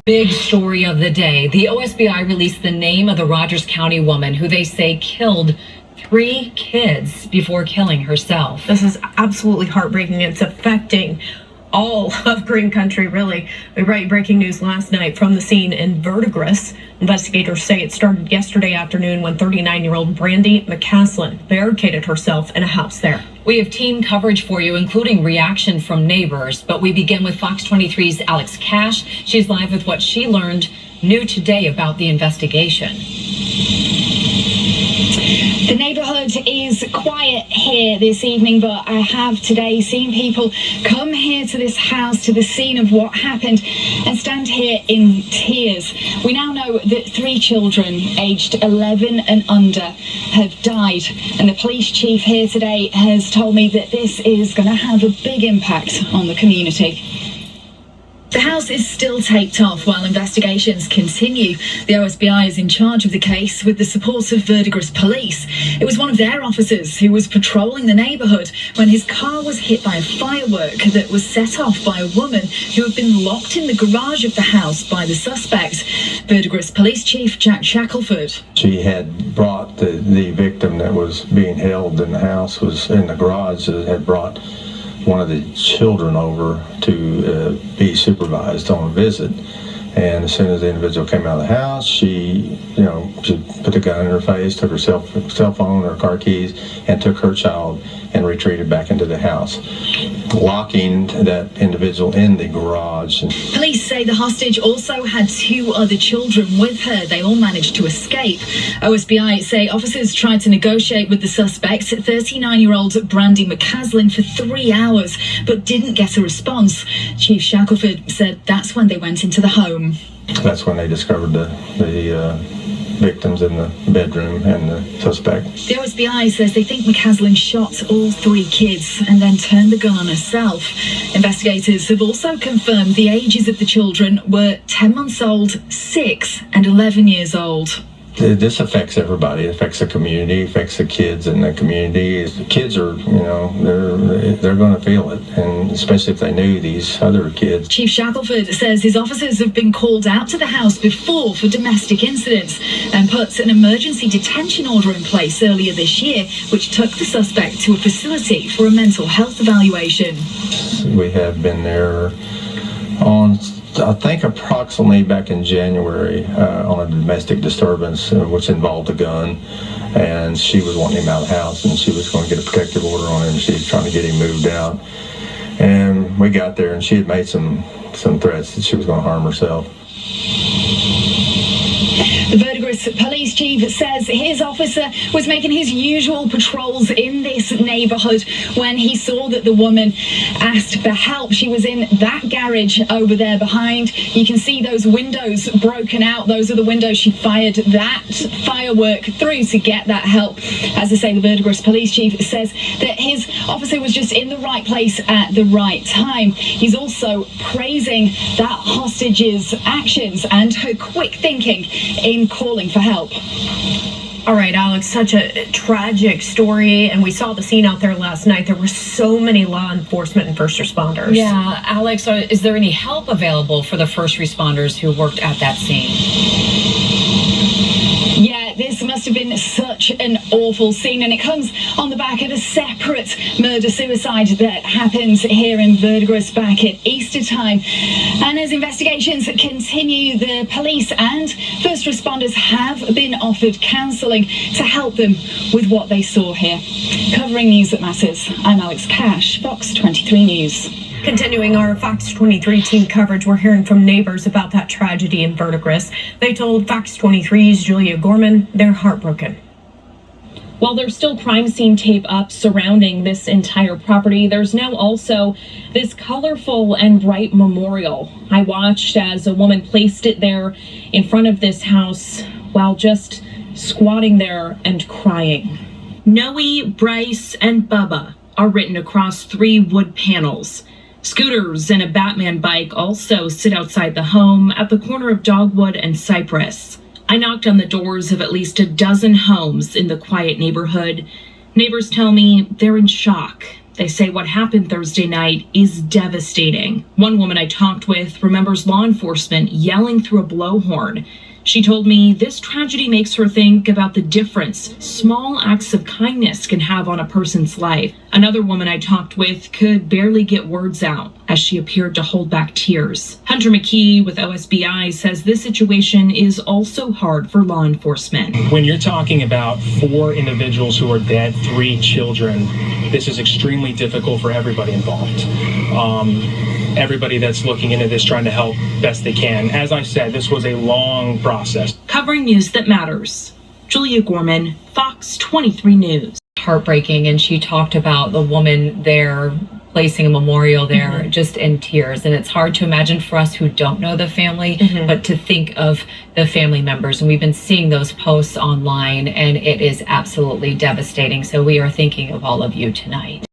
Big story of the day. The OSBI released the name of the Rogers County woman who they say killed 3 kids before killing herself. This is absolutely heartbreaking. It's affecting all of Green Country, really. We write breaking news last night from the scene in Verdigris. Investigators say it started yesterday afternoon when 39-year-old Brandy McCaslin barricaded herself in a house there. We have team coverage for you, including reaction from neighbors. But we begin with Fox 23's Alex Cash. She's live with what she learned new today about the investigation. The neighborhood is quiet here this evening, but I have today seen people come here to this house, to the scene of what happened, and stand here in tears. We now know that 3 children aged 11 and under have died, and the police chief here today has told me that this is going to have a big impact on the community. The house is still taped off while investigations continue. The OSBI is in charge of the case with the support of Verdigris police. It was one of their officers who was patrolling the neighbourhood when his car was hit by a firework that was set off by a woman who had been locked in the garage of the house by the suspect. Verdigris Police Chief Jack Shackelford. She had brought the victim that was being held in the house, was in the garage, had brought one of the children over to be supervised on a visit. And as soon as the individual came out of the house, she put the gun in her face, took her cell phone, her car keys, and took her child and retreated back into the house, locking that individual in the garage. Police say the hostage also had 2 other children with her. They all managed to escape. OSBI say officers tried to negotiate with the suspect, 39-year-old Brandy McCaslin, for 3 hours, but didn't get a response. Chief Shackelford said that's when they went into the home. That's when they discovered the victims in the bedroom and the suspect. The OSBI says they think McCaslin shot all 3 kids and then turned the gun on herself. Investigators have also confirmed the ages of the children were 10 months old, 6 and 11 years old. This affects everybody. It affects the community, affects the kids in the community. The kids are, they're going to feel it, and especially if they knew these other kids. Chief Shackelford says his officers have been called out to the house before for domestic incidents and put an emergency detention order in place earlier this year, which took the suspect to a facility for a mental health evaluation. We have been there on, I think, approximately back in January on a domestic disturbance, which involved a gun, and she was wanting him out of the house, and she was going to get a protective order on him. She was trying to get him moved out, and we got there, and she had made some threats that she was going to harm herself. The Verdigris police chief says his officer was making his usual patrols in this neighbourhood when he saw that the woman asked for help. She was in that garage over there behind. You can see those windows broken out. Those are the windows she fired that firework through to get that help. As I say, the Verdigris police chief says that his officer was just in the right place at the right time. He's also praising that hostage's actions and her quick thinking in calling for help. All right, Alex, such a tragic story, and we saw the scene out there last night. There were so many law enforcement and first responders. Yeah, Alex, is there any help available for the first responders who worked at that scene? Yeah, this must have been such an awful scene, and it comes on the back of a separate murder-suicide that happened here in Verdigris back at Easter time. And as investigations continue, the police and first responders have been offered counselling to help them with what they saw here. Covering news that matters, I'm Alex Cash, Fox 23 News. Continuing our Fox 23 team coverage, we're hearing from neighbors about that tragedy in Verdigris. They told Fox 23's Julia Gorman they're heartbroken. While there's still crime scene tape up surrounding this entire property, there's now also this colorful and bright memorial. I watched as a woman placed it there in front of this house while just squatting there and crying. Noe, Bryce, and Bubba are written across 3 wood panels. Scooters and a Batman bike also sit outside the home at the corner of Dogwood and Cypress. I knocked on the doors of at least a dozen homes in the quiet neighborhood. Neighbors tell me they're in shock. They say what happened Thursday night is devastating. One woman I talked with remembers law enforcement yelling through a blowhorn. She told me this tragedy makes her think about the difference small acts of kindness can have on a person's life. Another woman I talked with could barely get words out as she appeared to hold back tears. Hunter McKee with OSBI says this situation is also hard for law enforcement. When you're talking about 4 individuals who are dead, 3 children, this is extremely difficult for everybody involved. Everybody that's looking into this, trying to help best they can. As I said, this was a long process. Covering news that matters. Julia Gorman, Fox 23 News. Heartbreaking, and she talked about the woman there placing a memorial there just in tears, and it's hard to imagine for us who don't know the family, but to think of the family members, and we've been seeing those posts online, and it is absolutely devastating. So we are thinking of all of you tonight.